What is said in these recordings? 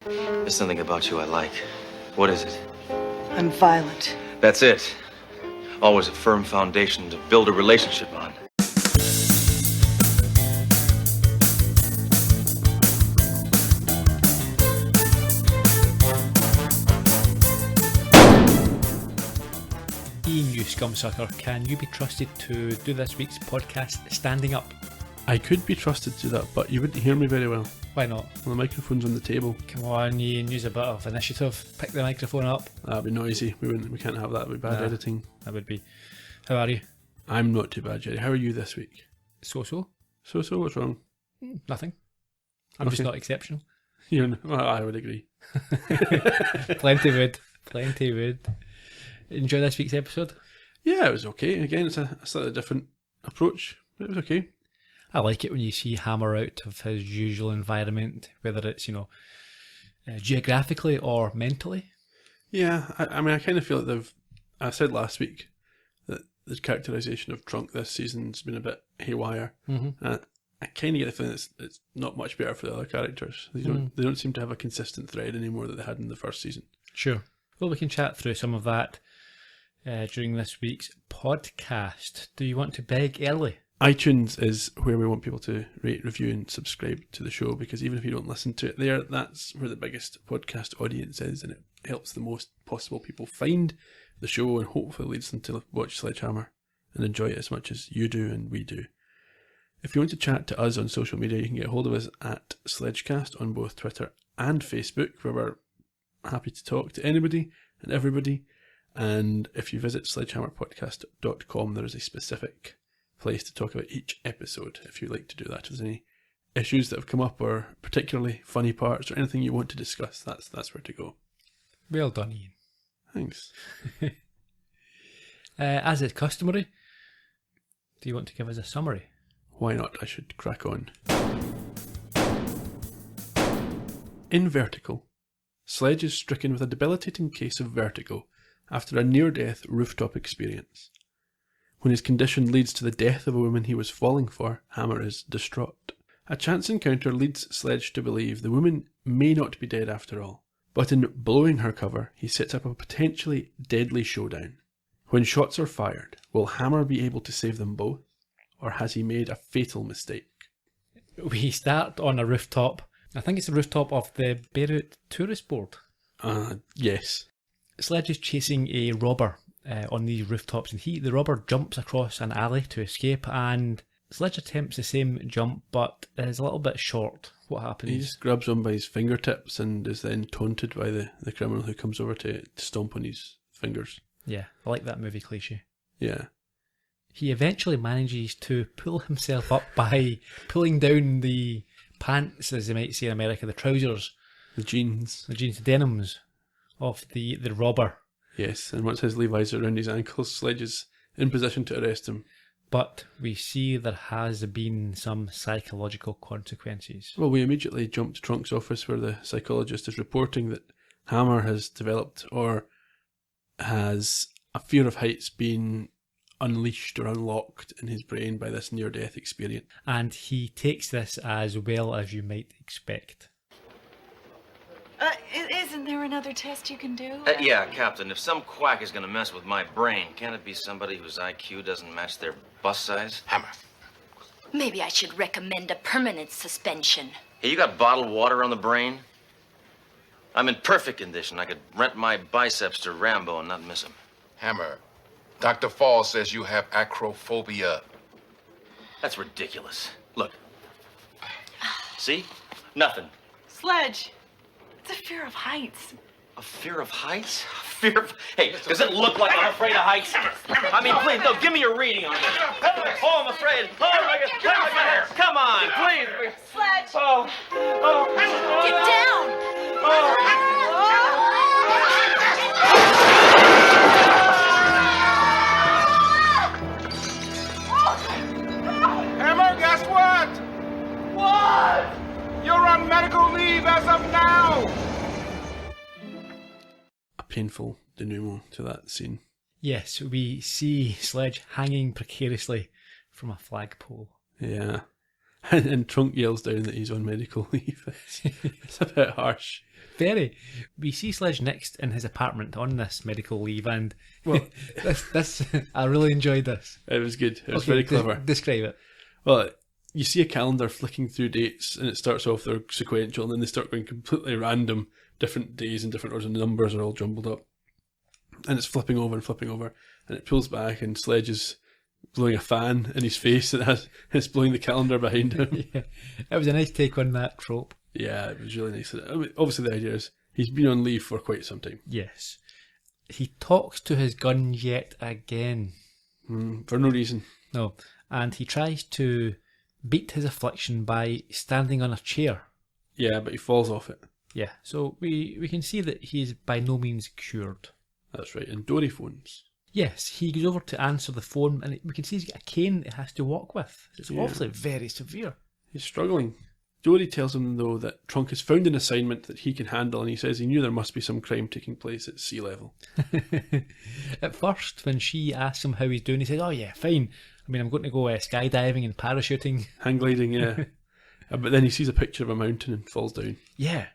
There's something about you I like. What is it? I'm violent. That's it. Always a firm foundation to build a relationship on. Iain, you scumsucker, can you be trusted to do this week's podcast standing up? I could be trusted to do that, but you wouldn't hear me very well. Why not? Well, the microphone's on the table. Come on, Iain, use a bit of initiative. Pick the microphone up. That'd be noisy. We can't have that. It'd be bad editing. That would be. How are you? I'm not too bad, Gerry. How are you this week? So-so. So, what's wrong? Nothing. I'm just Okay. not exceptional. Well, I would agree. Plenty would. Enjoy this week's episode? Yeah, it was okay. Again, it's a slightly different approach, but it was okay. I like it when you see Hammer out of his usual environment, whether it's, geographically or mentally. Yeah, I mean, I kind of feel like I said last week that the characterisation of Trunk this season's been a bit haywire. Mm-hmm. I kind of get the feeling it's not much better for the other characters. They don't seem to have a consistent thread anymore that they had in the first season. Sure. Well, we can chat through some of that during this week's podcast. Do you want to beg early? iTunes is where we want people to rate, review and subscribe to the show, because even if you don't listen to it there, that's where the biggest podcast audience is, and it helps the most possible people find the show and hopefully leads them to watch Sledgehammer and enjoy it as much as you do and we do. If you want to chat to us on social media, you can get hold of us at Sledgecast on both Twitter and Facebook, where we're happy to talk to anybody and everybody. And if you visit sledgehammerpodcast.com, there is a specific place to talk about each episode if you'd like to do that. If there's any issues that have come up or particularly funny parts or anything you want to discuss, that's where to go. Well done, Iain. Thanks. As is customary, do you want to give us a summary? Why not? I should crack on. In Vertical, Sledge is stricken with a debilitating case of vertigo after a near-death rooftop experience. When his condition leads to the death of a woman he was falling for, Hammer is distraught. A chance encounter leads Sledge to believe the woman may not be dead after all, but in blowing her cover, he sets up a potentially deadly showdown. When shots are fired, will Hammer be able to save them both, or has he made a fatal mistake? We start on a rooftop. I think it's the rooftop of the Beirut tourist board. Yes. Sledge is chasing a robber on these rooftops, and the robber jumps across an alley to escape, and Sledge attempts the same jump but is a little bit short. What happens? He just grabs one by his fingertips and is then taunted by the criminal who comes over to stomp on his fingers. Yeah, I like that movie cliche. Yeah. He eventually manages to pull himself up by pulling down the pants, as they might say in America, the trousers. The jeans. The denims of the robber. Yes, and once his Levi's are around his ankles, Sledge is in position to arrest him. But we see there has been some psychological consequences. Well, we immediately jump to Trunk's office, where the psychologist is reporting that Hammer has developed, or has a fear of heights being unleashed or unlocked in his brain by this near-death experience. And he takes this as well as you might expect. Isn't there another test you can do? Yeah, Captain, if some quack is gonna mess with my brain, can't it be somebody whose IQ doesn't match their bust size? Hammer. Maybe I should recommend a permanent suspension. Hey, you got bottled water on the brain? I'm in perfect condition. I could rent my biceps to Rambo and not miss him. Hammer. Dr. Fall says you have acrophobia. That's ridiculous. Look. See? Nothing. Sledge. It's a fear of heights. A fear of heights? Fear of... Hey, does it look like I'm afraid of heights? I mean, please, no, give me your reading on this. Oh, I'm afraid. Oh, my God. Come on, please. Sledge. Oh. Get down! Hammer, guess what? What? You're on medical leave as of now. A painful denouement to that scene. Yes, we see Sledge hanging precariously from a flagpole. Yeah. And Trunk yells down that he's on medical leave. It's a bit harsh Very. We see Sledge next in his apartment on this medical leave, and this I really enjoyed this. It was good. It was very clever. Describe it. Well, you see a calendar flicking through dates, and it starts off, they're sequential, and then they start going completely random, different days and different orders, and the numbers are all jumbled up. And it's flipping over, and it pulls back, and Sledge is blowing a fan in his face, and it's blowing the calendar behind him. Yeah. It was a nice take on that trope. Yeah, it was really nice. I mean, obviously the idea is he's been on leave for quite some time. Yes. He talks to his gun yet again. For no reason. No. And he tries to beat his affliction by standing on a chair. Yeah, but he falls off it. Yeah, so we can see that he is by no means cured. That's right, and Dory phones. Yes, he goes over to answer the phone, and we can see he's got a cane that he has to walk with. It's obviously very severe. He's struggling. Dory tells him, though, that Trunk has found an assignment that he can handle, and he says he knew there must be some crime taking place at sea level. At first, when she asks him how he's doing, he says, "Oh yeah, fine. I mean, I'm going to go skydiving and parachuting." Hang gliding, yeah. But then he sees a picture of a mountain and falls down. Yeah.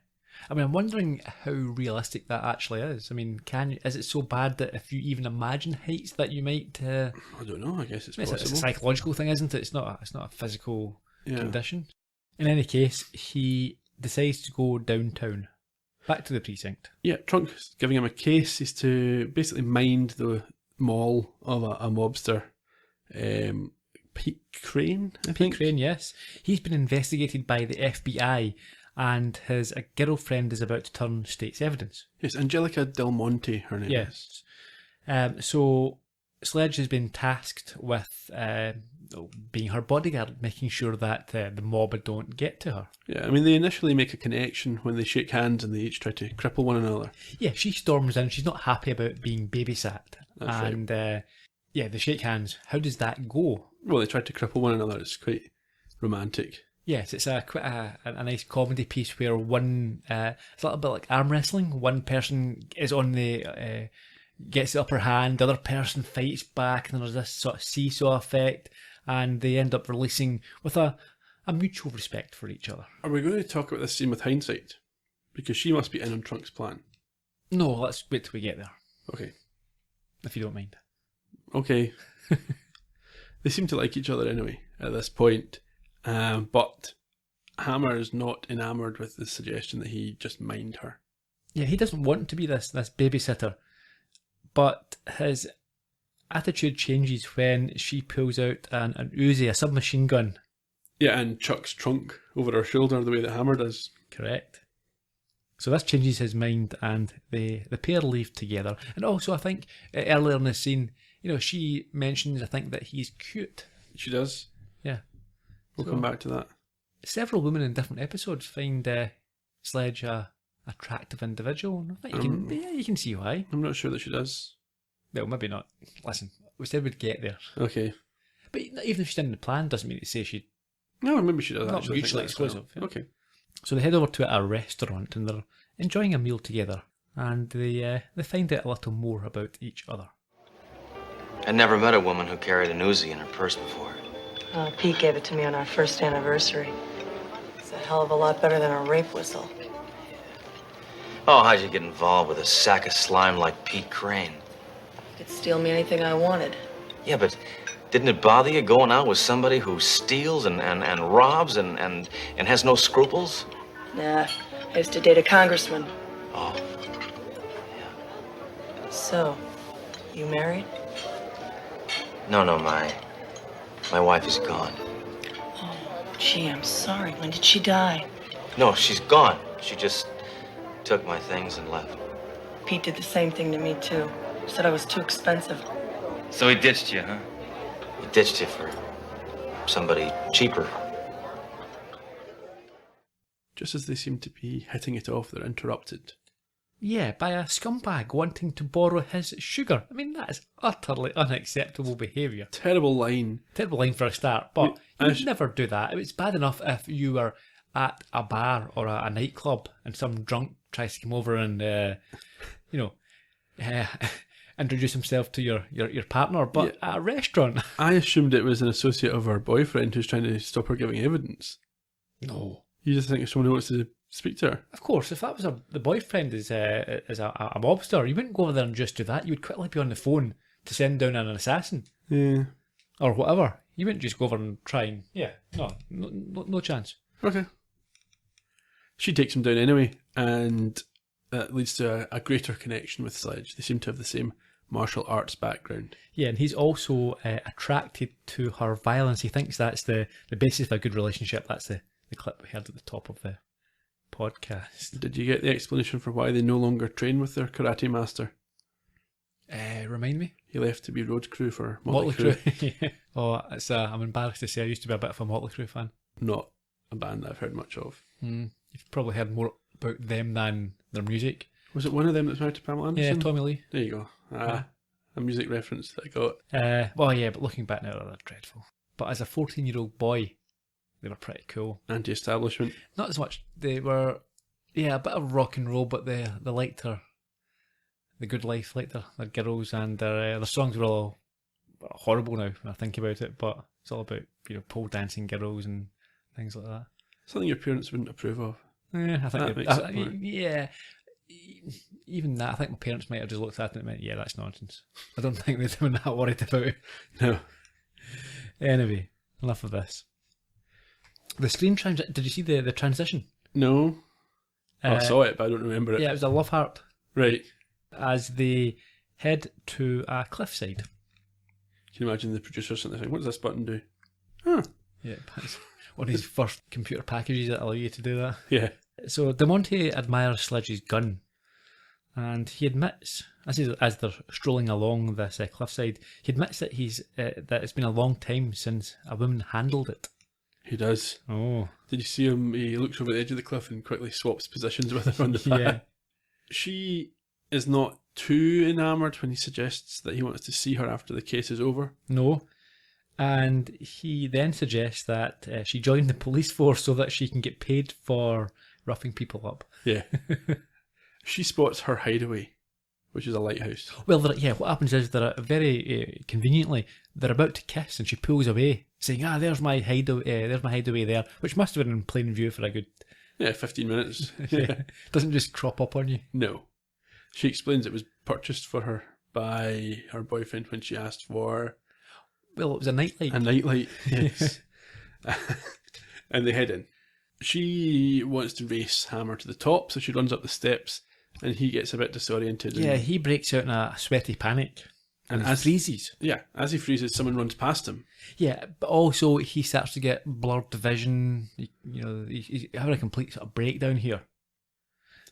I mean, I'm wondering how realistic that actually is. I mean, is it so bad that if you even imagine heights that you might... I don't know, I guess it's possible. It's a psychological thing, isn't it? It's not a physical condition. In any case, he decides to go downtown, back to the precinct. Yeah, Trunk's giving him a case. He's to basically mind the mall of a mobster. Pete Crane, I think? Pete Crane, yes. He's been investigated by the FBI, and his girlfriend is about to turn state's evidence. Yes, Angelica Del Monte, her name is. So Sledge has been tasked with being her bodyguard, making sure that the mob don't get to her. Yeah, I mean, they initially make a connection when they shake hands and they each try to cripple one another. Yeah, she storms in. She's not happy about being babysat. That's and they shake hands. How does that go? Well, they try to cripple one another. It's quite romantic. Yes, it's quite a nice comedy piece where one, it's a little bit like arm wrestling. One person is on the, gets the upper hand, the other person fights back, and there's this sort of seesaw effect, and they end up releasing with a mutual respect for each other. Are we going to talk about this scene with hindsight? Because she must be in on Trunk's plan. No, let's wait till we get there. Okay. If you don't mind. Okay. They seem to like each other anyway at this point. But Hammer is not enamoured with the suggestion that he just mind her. Yeah, he doesn't want to be this babysitter. But his attitude changes when she pulls out an Uzi, a submachine gun. Yeah, and chucks Trunk over her shoulder the way that Hammer does. Correct. So this changes his mind, and the pair leave together. And also, I think, earlier in the scene, she mentions, I think, that he's cute. She does? Yeah. We'll come back to that. Several women in different episodes find Sledge a attractive individual. I think you can see why. I'm not sure that she does. Well, maybe not. Listen, we said we'd get there. Okay. But even if she didn't plan, doesn't mean to say she... No, maybe she does. Not mutually exclusive. Yeah. Okay. So they head over to a restaurant, and they're enjoying a meal together, and they find out a little more about each other. I'd never met a woman who carried an Uzi in her purse before. Pete gave it to me on our first anniversary. It's a hell of a lot better than a rape whistle. Oh, how'd you get involved with a sack of slime like Pete Crane? He could steal me anything I wanted. Yeah, but didn't it bother you going out with somebody who steals and robs and has no scruples? Nah, I used to date a congressman. Oh. So, you married? No, my wife is gone. Oh, gee, I'm sorry. When did she die? No, she's gone. She just took my things and left. Pete did the same thing to me, too. Said I was too expensive. So he ditched you, huh? He ditched you for somebody cheaper. Just as they seem to be hitting it off, they're interrupted. Yeah, by a scumbag wanting to borrow his sugar. I mean, that is utterly unacceptable behaviour. Terrible line. Terrible line for a start, but you would never do that. It's bad enough if you were at a bar or a nightclub and some drunk tries to come over and, introduce himself to your partner, but at a restaurant. I assumed it was an associate of her boyfriend who's trying to stop her giving evidence. No. You just think if someone who wants to speak to her? Of course, if that was the boyfriend is a mobster, you wouldn't go over there and just do that. You would quickly be on the phone to send down an assassin. Yeah. Or whatever. You wouldn't just go over and try and... Yeah, no chance. Okay. She takes him down anyway, and that leads to a greater connection with Sledge. They seem to have the same martial arts background. Yeah, and he's also attracted to her violence. He thinks that's the basis of a good relationship. That's the clip we heard at the top of the podcast. Did you get the explanation for why they no longer train with their karate master? Remind me? He left to be road crew for Motley Crue. Yeah. Oh, I'm embarrassed to say I used to be a bit of a Motley Crue fan. Not a band that I've heard much of. You've probably heard more about them than their music. Was it one of them that's married to Pamela Anderson? Yeah, Tommy Lee. There you go. A music reference that I got. Well, yeah, but looking back now, they're dreadful. But as a 14-year-old boy, they were pretty cool. Anti-establishment. Not as much. They were, a bit of rock and roll, but they liked the good life, liked their girls, and their songs were all horrible now when I think about it, but it's all about, pole dancing girls and things like that. Something your parents wouldn't approve of. Yeah, I think that makes it more. Yeah. Even that, I think my parents might have just looked at it and went, yeah, that's nonsense. I don't think they'd been that worried about it. No. Anyway, enough of this. The screen transition, did you see the transition? No. I saw it, but I don't remember it. Yeah, it was a love heart. Right. As they head to a cliffside. Can you imagine the producer sitting there saying, what does this button do? Huh. Yeah, it's one of his first computer packages that allow you to do that. Yeah. So DeMonte admires Sledge's gun, and he admits, as they're strolling along this cliffside, he admits that that it's been a long time since a woman handled it. He does. Oh. Did you see him? He looks over the edge of the cliff and quickly swaps positions with her on the back. Yeah. She is not too enamoured when he suggests that he wants to see her after the case is over. No. And he then suggests that she join the police force so that she can get paid for roughing people up. Yeah. She spots her hideaway, which is a lighthouse. Well, what happens is they're very conveniently, they're about to kiss and she pulls away, saying, there's my hideaway there, which must have been in plain view for a good... Yeah, 15 minutes. Yeah. Doesn't just crop up on you. No. She explains it was purchased for her by her boyfriend when she asked for... Well, it was a nightlight. A nightlight, yes. And they head in. She wants to race Hammer to the top, so she runs up the steps, and he gets a bit disoriented. Yeah, he breaks out in a sweaty panic and freezes. Yeah, as he freezes, someone runs past him. Yeah, but also he starts to get blurred vision. He's having a complete sort of breakdown here.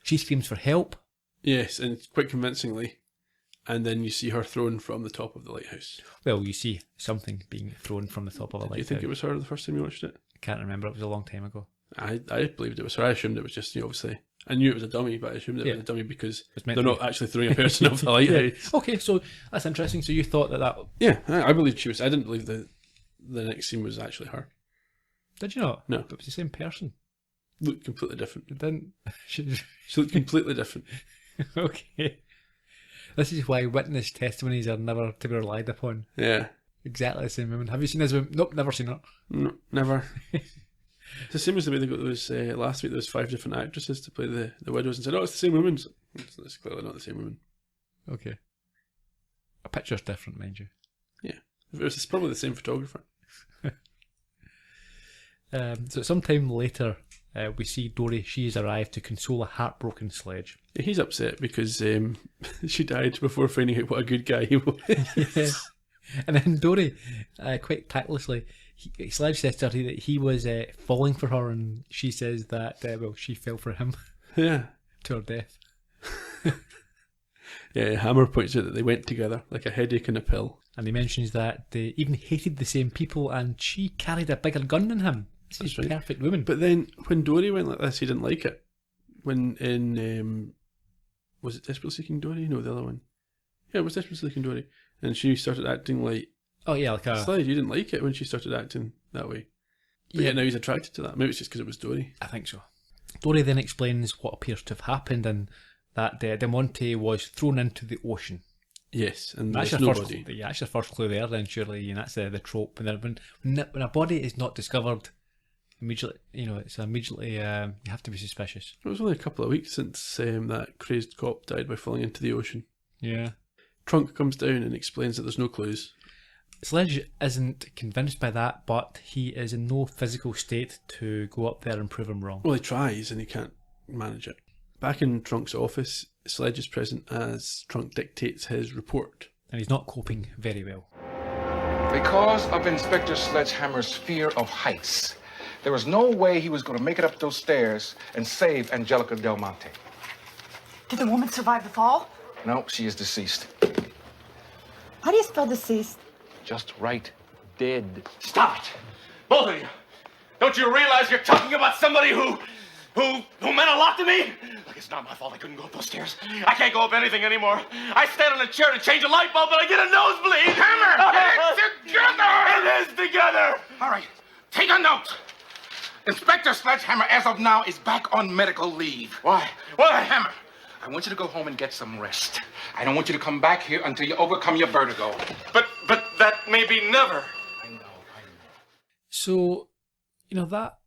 She screams for help. Yes, and quite convincingly. And then you see her thrown from the top of the lighthouse. Well, you see something being thrown from the top of a lighthouse. Do you think it was her the first time you watched it? I can't remember. It was a long time ago. I believed it was her. I assumed it was just, obviously. I knew it was a dummy, but I assumed it was a dummy because they're not actually throwing a person off the lighthouse. Yeah. Okay, so that's interesting. So you thought that... Yeah, I believed she was. I didn't believe the next scene was actually her. Did you not? No. But it was the same person. Looked completely different. It didn't... She looked completely different. Okay. This is why witness testimonies are never to be relied upon. Yeah. Exactly the same woman. Have you seen this woman? Nope, never seen her. No, never. It's the same as the way they got those, last week there was 5 different actresses to play the widows and said, it's the same woman. So it's clearly not the same woman. Okay. A picture's different, mind you. Yeah. It's probably the same photographer. So sometime later, we see Dory. She has arrived to console a heartbroken Sledge. Yeah, he's upset because she died before finding out what a good guy he was. Yeah. And then Dory, quite tactlessly, Sledge says to her that he was falling for her, and she says that, she fell for him. Yeah. To her death. Yeah, Hammer points out that they went together, like a headache and a pill. And he mentions that they even hated the same people, and she carried a bigger gun than him. This is a perfect woman. But then, when Dory went like this, he didn't like it. When in, was it Desperately Seeking Dory? No, the other one. Yeah, it was Desperately Seeking Dory. And she started acting like... Oh, yeah, like a... Sledge, you didn't like it when she started acting that way. But yeah, now he's attracted to that. Maybe it's just because it was Dory. I think so. Dory then explains what appears to have happened, and that DeMonte was thrown into the ocean. Yes, and that's there's your nobody. That's your first clue there, then, surely, and that's the trope. And when a body is not discovered, immediately, it's immediately you have to be suspicious. It was only a couple of weeks since that crazed cop died by falling into the ocean. Yeah. Trunk comes down and explains that there's no clues. Sledge isn't convinced by that, but he is in no physical state to go up there and prove him wrong. Well, he tries and he can't manage it. Back in Trunk's office, Sledge is present as Trunk dictates his report. And he's not coping very well. Because of Inspector Sledgehammer's fear of heights, there was no way he was going to make it up those stairs and save Angelica Del Monte. Did the woman survive the fall? No, she is deceased. How do you spell deceased? Just right. Dead. Stop it! Both of you! Don't you realize you're talking about somebody who meant a lot to me? Like, it's not my fault I couldn't go up those stairs. I can't go up anything anymore. I stand on a chair to change a light bulb, but I get a nosebleed. Hammer, get it together! It is together! All right, take a note. Inspector Sledgehammer, as of now, is back on medical leave. Why? Why? Hammer, I want you to go home and get some rest. I don't want you to come back here until you overcome your vertigo. But that may be never. I know. So, that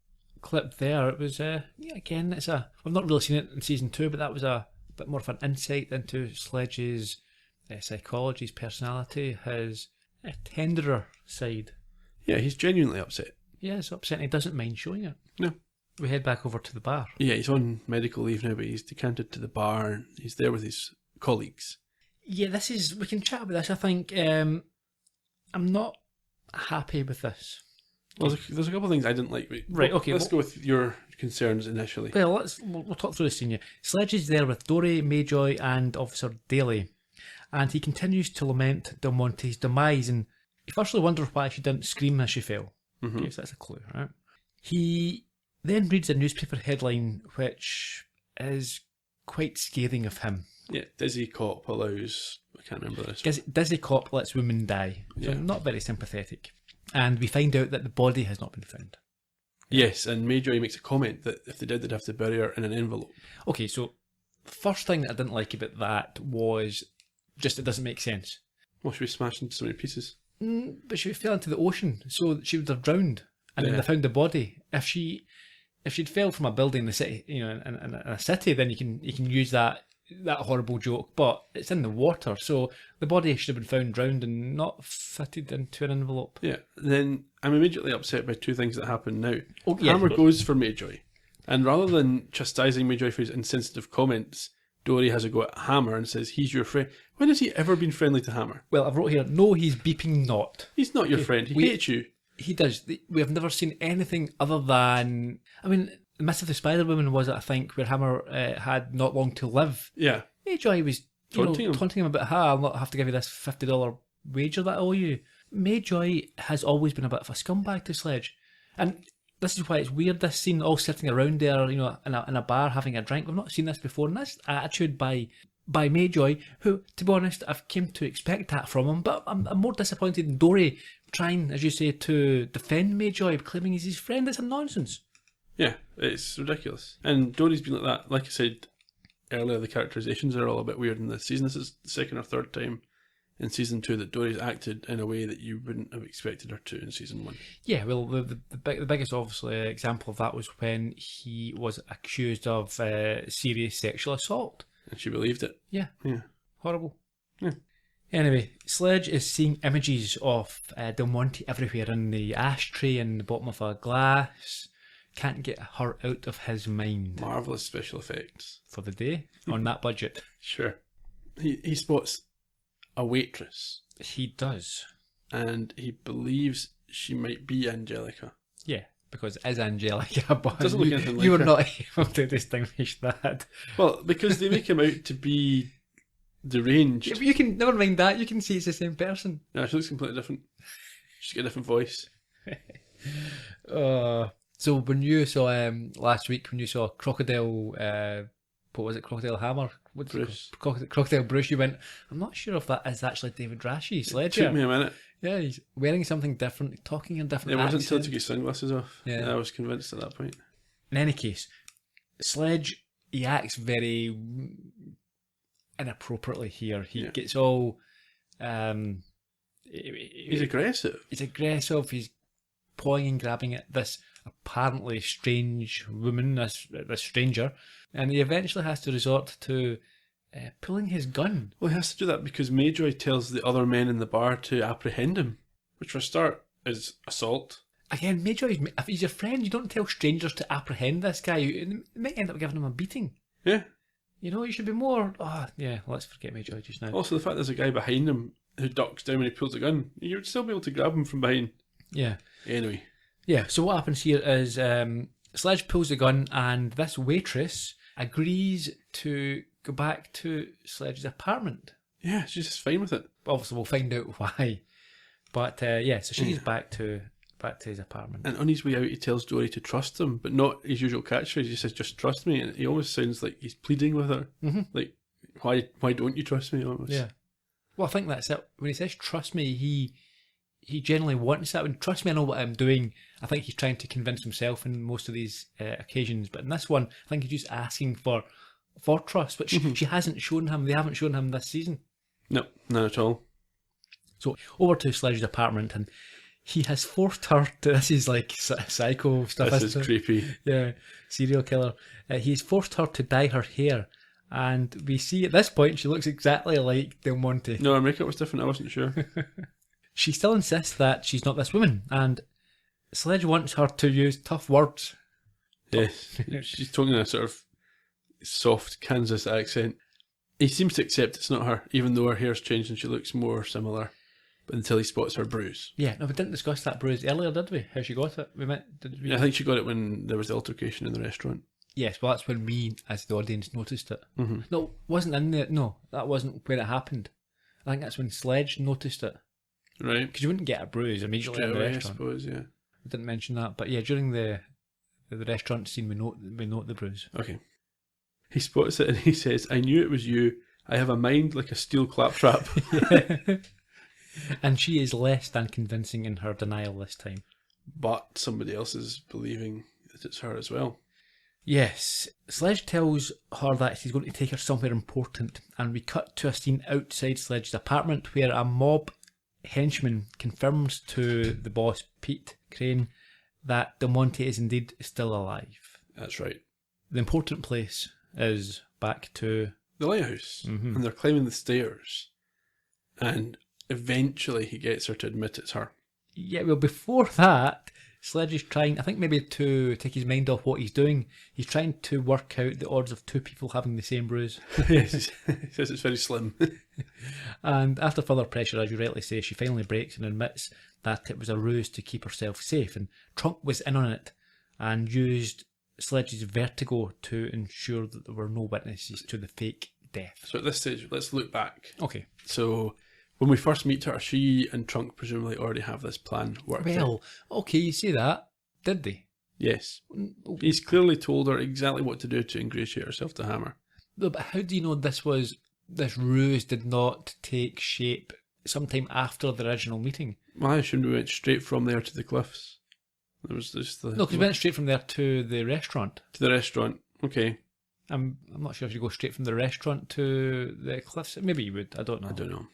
clip there, it was, again, we've not really seen it in season 2, but that was a bit more of an insight into Sledge's psychology, his personality, his tenderer side. Yeah, he's genuinely upset. Yeah, it's upsetting. He doesn't mind showing it. No. We head back over to the bar. Yeah, he's on medical leave now, but he's decanted to the bar and he's there with his colleagues. Yeah, we can chat about this. I think I'm not happy with this. Well, there's a couple of things I didn't like. Right, okay. Let's go with your concerns initially. Well, we'll talk through the scene. Sledge is there with Dory, Mayjoy, and Officer Daly, and he continues to lament Del Monte's demise, and he firstly wonders why she didn't scream as she fell. Mm-hmm. Okay, so that's a clue, right? He then reads a newspaper headline which is quite scathing of him. Yeah, dizzy cop allows... I can't remember this. Dizzy cop lets women die. So Yeah. not very sympathetic. And we find out that the body has not been found. Yes, and Mayjoy makes a comment that if they did, they'd have to bury her in an envelope. Okay, so the first thing that I didn't like about that was just it doesn't make sense. Well, should we smash into so many pieces? But she fell into the ocean, so she would have drowned. And then Yeah. they found the body. If she'd fell from a building in the city, in a city, then you can use that horrible joke. But it's in the water, so the body should have been found drowned and not fitted into an envelope. Yeah, then I'm immediately upset by two things that happen now. Oh, yeah. Hammer goes for Mayjoy, and rather than chastising Mayjoy for his insensitive comments, Dory has a go at Hammer and says, he's your friend. When has he ever been friendly to Hammer? Well, I've wrote here, no, he's beeping not. He's not your friend, he hates you. He does. We have never seen anything other than... I mean, the Myth of the Spider-Woman was, I think, where Hammer had not long to live. Yeah. Mayjoy was taunting him about, I'll not have to give you this $50 wager that I owe you. Mayjoy has always been a bit of a scumbag to Sledge. And this is why it's weird, this scene, all sitting around there, in a bar having a drink. We've not seen this before. And this attitude by Mayjoy, who, to be honest, I've come to expect that from him. But I'm more disappointed in Dory trying, as you say, to defend Mayjoy, claiming he's his friend. It's a nonsense. Yeah, it's ridiculous. And Dory's been like that. Like I said earlier, the characterizations are all a bit weird in this season. This is the second or third time in season 2 that Dory's acted in a way that you wouldn't have expected her to in season 1. Yeah, well, the biggest, obviously, example of that was when he was accused of serious sexual assault. And she believed it. Yeah. Yeah. Horrible. Yeah. Anyway, Sledge is seeing images of Del Monte everywhere, in the ashtray, in the bottom of a glass. Can't get her out of his mind. Marvellous special effects. For the day, on that budget. Sure. He spots a waitress. He does. And he believes she might be Angelica. Yeah, because it is Angelica, but Doesn't look anything like you were her. not able to distinguish that. Well, because they make him out to be deranged. Yeah, but you can, never mind that, you can see it's the same person. No, she looks completely different. She's got a different voice. So when you saw last week, when you saw Crocodile, what was it, Crocodile Hammer? What's Bruce. Crocodile Bruce, you went, I'm not sure if that is actually David Rashy, Sledge. Took me a minute. Yeah, he's wearing something different, talking in different It wasn't until he accent. took his sunglasses off. Yeah. I was convinced at that point. In any case, Sledge, he acts very inappropriately here. He gets all... He's aggressive. He's aggressive, he's pawing and grabbing at this apparently strange woman, this stranger, and he eventually has to resort to pulling his gun. Well, he has to do that because Mayjoy tells the other men in the bar to apprehend him, which for a start is assault. Again, Mayjoy, if he's your friend, you don't tell strangers to apprehend this guy. You might end up giving him a beating. Yeah. You know, you should be more... Oh, yeah, let's forget Mayjoy just now. Also, the fact there's a guy behind him who ducks down when he pulls a gun, you would still be able to grab him from behind. Yeah. Anyway. Yeah, so what happens here is Sledge pulls the gun and this waitress agrees to go back to Sledge's apartment. Yeah, she's just fine with it. Obviously, we'll find out why. But so she's back to his apartment. And on his way out, he tells Dory to trust him, but not his usual catchphrase. He says, "Just trust me." And he almost sounds like he's pleading with her. Mm-hmm. Like, why don't you trust me? Almost. Yeah. Well, I think that's it. When he says "trust me," he generally wants that. When "trust me, I know what I'm doing," I think he's trying to convince himself in most of these occasions. But in this one, I think he's just asking for trust, which she hasn't shown him. They haven't shown him this season. No, not at all. So over to Sledge's apartment, and he has forced her to... This is like psycho stuff. This is creepy. Yeah, serial killer. He's forced her to dye her hair, and we see at this point she looks exactly like Del Monte. No, her makeup was different. I wasn't sure. She still insists that she's not this woman, and Sledge wants her to use tough words. Yes, she's talking in a sort of soft Kansas accent. He seems to accept it's not her, even though her hair's changed and she looks more similar. But until he spots her bruise. Yeah, no, we didn't discuss that bruise earlier, did we? How she got it? Yeah, I think she got it when there was the altercation in the restaurant. Yes, well, that's when we, as the audience, noticed it. Mm-hmm. No, wasn't in there. No, that wasn't where it happened. I think that's when Sledge noticed it. Right. Because you wouldn't get a bruise immediately in the restaurant. I suppose, yeah. We didn't mention that, but yeah, during the restaurant scene, we note the bruise. Okay. He spots it and he says, "I knew it was you. I have a mind like a steel claptrap." And she is less than convincing in her denial this time. But somebody else is believing that it's her as well. Yes. Sledge tells her that he's going to take her somewhere important, and we cut to a scene outside Sledge's apartment where a mob henchman confirms to the boss, Pete Crane, that Del Monte is indeed still alive. That's right. The important place is back to the lighthouse, and they're climbing the stairs, and eventually he gets her to admit it's her. Yeah, well, before that, Sledge is trying, I think maybe to take his mind off what he's doing, he's trying to work out the odds of two people having the same bruise. Yes, he says it's very slim. And after further pressure, as you rightly say, she finally breaks and admits that it was a ruse to keep herself safe, and Trunk was in on it and used Sledge's vertigo to ensure that there were no witnesses to the fake death. So at this stage, let's look back. Okay. So when we first meet her, she and Trunk presumably already have this plan worked out. Well, okay, you say that. Did they? Yes. He's clearly told her exactly what to do to ingratiate herself to Hammer. No, but how do you know this ruse did not take shape sometime after the original meeting? Well, I assumed we went straight from there to the cliffs. There was just No, because we went straight from there to the restaurant. To the restaurant, okay. I'm not sure if you go straight from the restaurant to the cliffs. Maybe you would. I don't know. I don't know.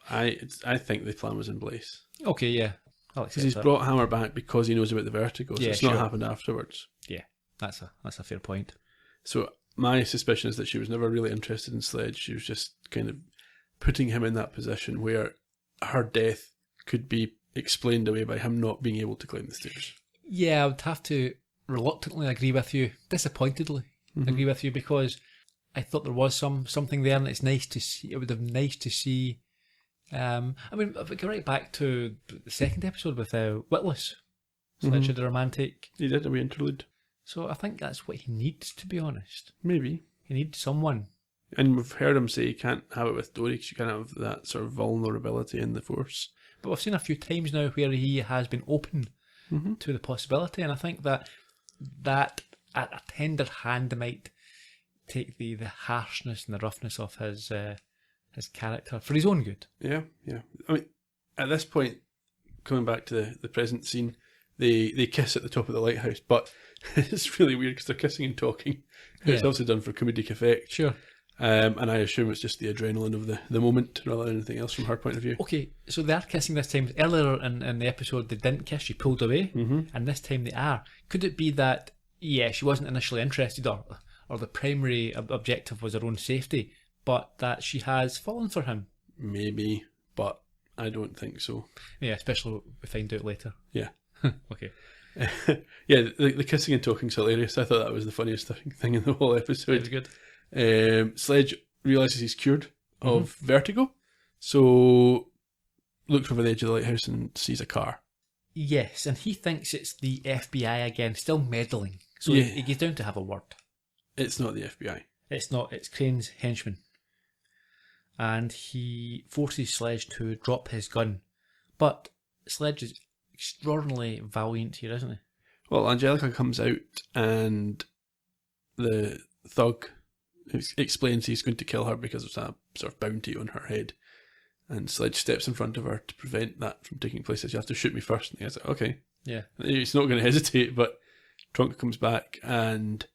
I think the plan was in place. Okay, yeah. Because he's brought Hammer back because he knows about the vertigo, so it's not happened afterwards. Yeah, that's a fair point. So my suspicion is that she was never really interested in Sledge. She was just kind of putting him in that position where her death could be explained away by him not being able to climb the stairs. Yeah, I would have to reluctantly agree with you, disappointedly agree with you, because I thought there was something there, and it's nice to see. It would have been nice to see. I mean, if we go right back to the second episode with Witless, Sledge had a romantic. He did a wee interlude. So I think that's what he needs, to be honest. Maybe. He needs someone. And we've heard him say he can't have it with Dory because you can't have that sort of vulnerability in the Force. But we've seen a few times now where he has been open to the possibility, and I think that a tender hand might take the harshness and the roughness of his character for his own good. Yeah. I mean, at this point, coming back to the present scene, they kiss at the top of the lighthouse, but it's really weird because they're kissing and talking. Yeah. It's also done for comedic effect. Sure. And I assume it's just the adrenaline of the moment rather than anything else from her point of view. Okay, so they are kissing this time. Earlier in the episode, they didn't kiss, she pulled away, and this time they are. Could it be that, she wasn't initially interested, or the primary objective was her own safety, but that she has fallen for him? Maybe, but I don't think so. Yeah, especially when we find out later. Yeah. Okay. Yeah, the kissing and talking's hilarious. I thought that was the funniest thing in the whole episode. It was good. Sledge realises he's cured of vertigo, so looks over the edge of the lighthouse and sees a car. Yes, and he thinks it's the FBI again, still meddling. So Yeah. he gets down to have a word. It's not the FBI. It's not, it's Crane's henchman. And he forces Sledge to drop his gun. But Sledge is extraordinarily valiant here, isn't he? Well, Angelica comes out and the thug explains he's going to kill her because there's a sort of bounty on her head. And Sledge steps in front of her to prevent that from taking place. Says, you have to shoot me first. And he's like, okay. Yeah. He's not going to hesitate, but Trunk comes back and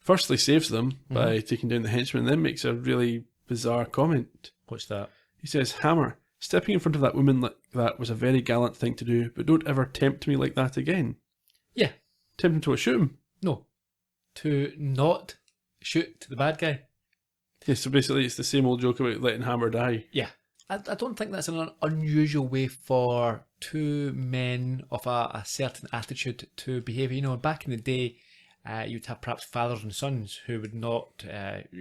firstly saves them by taking down the henchman, and then makes a really bizarre comment. What's that? He says, Hammer, stepping in front of that woman like that was a very gallant thing to do, but don't ever tempt me like that again. Yeah. Tempt him to shoot him? No. To not shoot the bad guy. Yeah, so basically it's the same old joke about letting Hammer die. Yeah. I don't think that's an unusual way for two men of a certain attitude to behave. You know, back in the day, you'd have perhaps fathers and sons who would not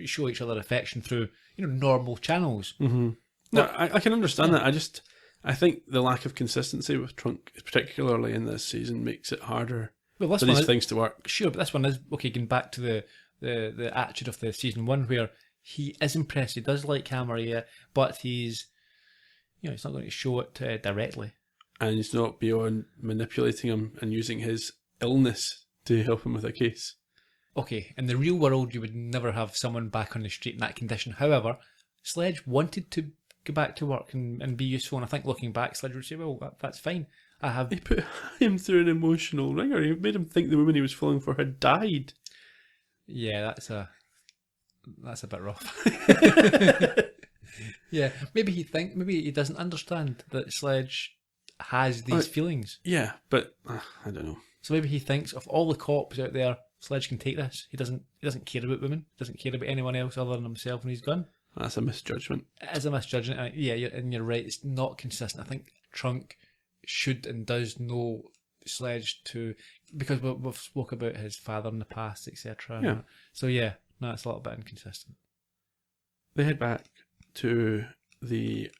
show each other affection through, normal channels. Mm-hmm. No, I can understand that. I think the lack of consistency with Trunk, particularly in this season, makes it harder for these things to work. Sure, but this one is, okay, going back to the attitude of the season one, where he is impressed, he does like Hammer, yeah, but he's not going to show it directly. And he's not beyond manipulating him and using his illness to help him with a case. Okay, in the real world, you would never have someone back on the street in that condition. However, Sledge wanted to go back to work and be useful, and I think looking back, Sledge would say, well, that's fine. He put him through an emotional ringer. He made him think the woman he was falling for had died. Yeah, that's a bit rough. Yeah, maybe he doesn't understand that Sledge has these feelings. Yeah, but I don't know. So maybe he thinks of all the cops out there, Sledge can take this. He doesn't care about women. He doesn't care about anyone else other than himself and his gun. That's a misjudgment. It is a misjudgment. Yeah, you're right. It's not consistent. I think Trunk should and does know Sledge because we've spoke about his father in the past, etc. Yeah. So yeah, no, it's a little bit inconsistent. They head back to the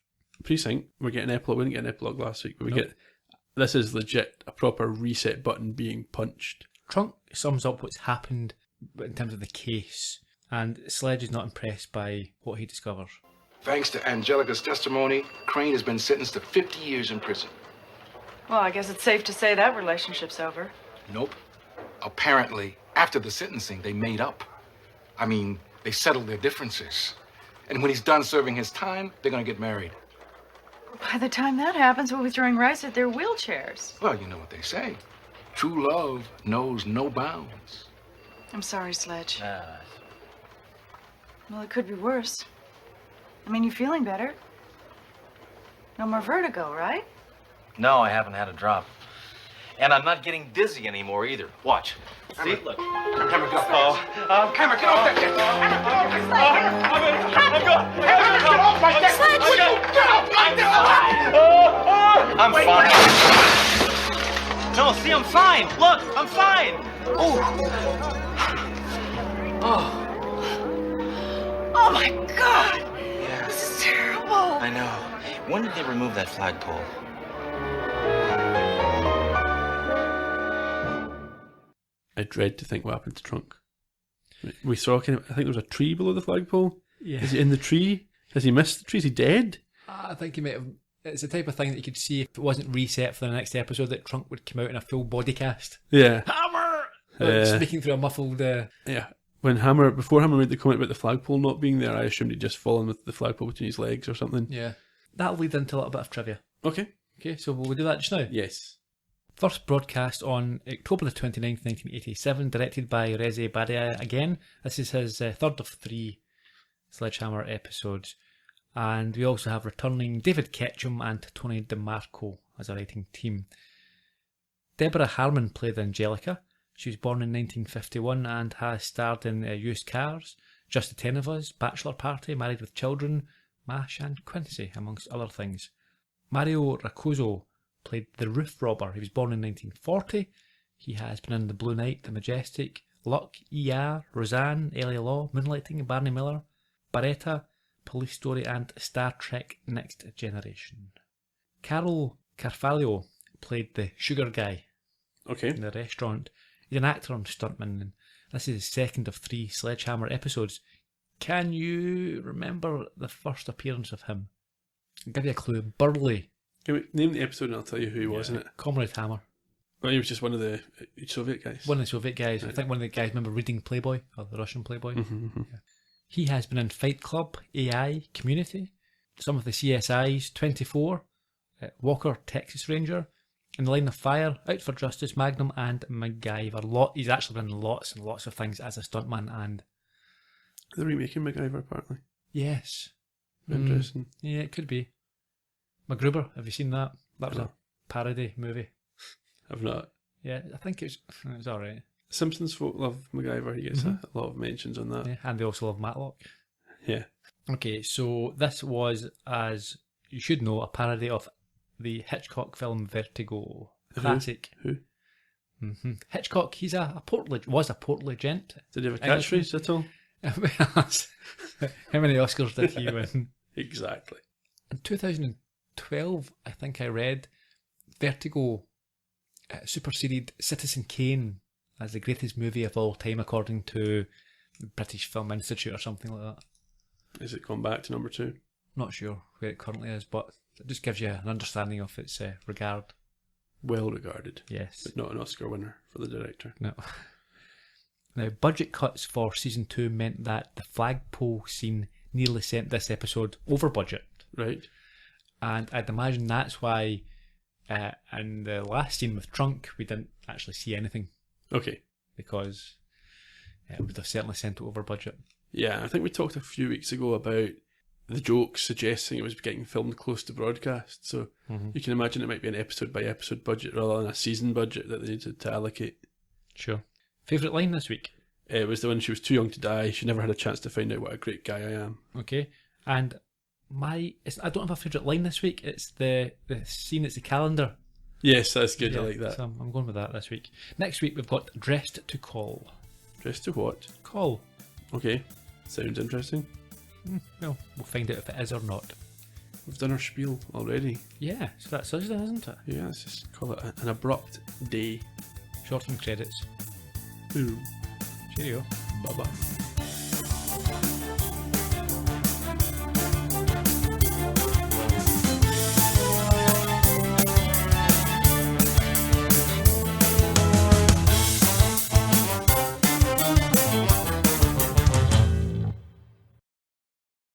precinct. We're getting an epilogue. We didn't get an epilogue last week, but this is legit a proper reset button being punched. Trunk sums up what's happened in terms of the case, and Sledge is not impressed by what he discovers. Thanks to Angelica's testimony, Crane has been sentenced to 50 years in prison. Well, I guess it's safe to say that relationship's over. Nope. Apparently, after the sentencing, they made up. I mean, they settled their differences. And when he's done serving his time, they're going to get married. By the time that happens, we'll be throwing rice at their wheelchairs. Well, you know what they say. True love knows no bounds. I'm sorry, Sledge. Well, it could be worse. I mean, you're feeling better. No more vertigo, right? No, I haven't had a drop. And I'm not getting dizzy anymore either. Watch. See, look. Camera, get off that. Camera, get off that. Get off my deck. I'm fine. No, see, I'm fine. Look, I'm fine. Oh my God! Yeah. This is terrible. I know. When did they remove that flagpole? I dread to think what happened to Trunk. We saw I think there was a tree below the flagpole. Yeah. Is he in the tree? Has he missed the tree? Is he dead? I think he might have. It's the type of thing that you could see if it wasn't reset for the next episode, that Trunk would come out in a full body cast. Yeah. Hammer! Speaking through a muffled... Yeah. Before Hammer made the comment about the flagpole not being there, I assumed he'd just fallen with the flagpole between his legs or something. Yeah. That'll lead into a little bit of trivia. Okay, so will we do that just now? Yes. First broadcast on October the 29th, 1987, directed by Reza Badia again. This is his third of 3 Sledge Hammer episodes. And we also have returning David Ketchum and Tony DeMarco as a writing team. Deborah Harmon played Angelica. She was born in 1951 and has starred in Used Cars, Just the Ten of Us, Bachelor Party, Married with Children, MASH and Quincy, amongst other things. Mario Raccuzzo played the Roof Robber. He was born in 1940. He has been in The Blue Knight, The Majestic, Luck, ER, Roseanne, Ellie Law, Moonlighting, Barney Miller, Baretta, Police Story and Star Trek Next Generation. Carol Carvalho played the sugar guy in the restaurant. He's an actor and stuntman, and this is his second of 3 Sledgehammer episodes. Can you remember the first appearance of him? I'll give you a clue. Burley. Can we name the episode and I'll tell you who he was in it? Comrade Hammer. Well, he was just one of the Soviet guys. One of the Soviet guys. I think one of the guys, remember reading Playboy, or the Russian Playboy? Yeah. He has been in Fight Club, AI, Community, some of the CSIs, 24, Walker, Texas Ranger, In the Line of Fire, Out for Justice, Magnum and MacGyver. He's actually been in lots and lots of things as a stuntman. And they're remaking MacGyver, apparently. Yes. Interesting. Yeah, it could be. MacGruber, have you seen that? That was a parody movie. I've not. Yeah, I think it was alright. Simpsons folk love MacGyver. He gets a lot of mentions on that. Yeah, and they also love Matlock. Yeah. Okay, so this was, as you should know, a parody of the Hitchcock film Vertigo. Classic. Who? Hitchcock, was a portly gent. Did he have a catchphrase at all? How many Oscars did he win? Exactly. In 2012, I think I read, Vertigo superseded Citizen Kane as the greatest movie of all time, according to the British Film Institute or something like that. Has it gone back to number 2? Not sure where it currently is, but it just gives you an understanding of its regard. Well regarded. Yes. But not an Oscar winner for the director. No. Now, budget cuts for season 2 meant that the flagpole scene nearly sent this episode over budget. Right. And I'd imagine that's why in the last scene with Trunk, we didn't actually see anything. Okay. Because it would have certainly sent it over budget. Yeah, I think we talked a few weeks ago about the jokes suggesting it was getting filmed close to broadcast. So you can imagine it might be an episode by episode budget rather than a season budget that they needed to allocate. Sure. Favourite line this week? It was the one, she was too young to die. She never had a chance to find out what a great guy I am. Okay. And I don't have a favourite line this week. It's the scene, it's the calendar. Yes, that's good. I like that. So I'm going with that this week. Next week we've got Dressed to Call. Dressed to what? Call. Okay. Sounds interesting. Well, we'll find out if it is or not. We've done our spiel already. Yeah, so that's us then, isn't it? Yeah, let's just call it an abrupt day. Short and credits. Ooh. Cheerio. Bye-bye.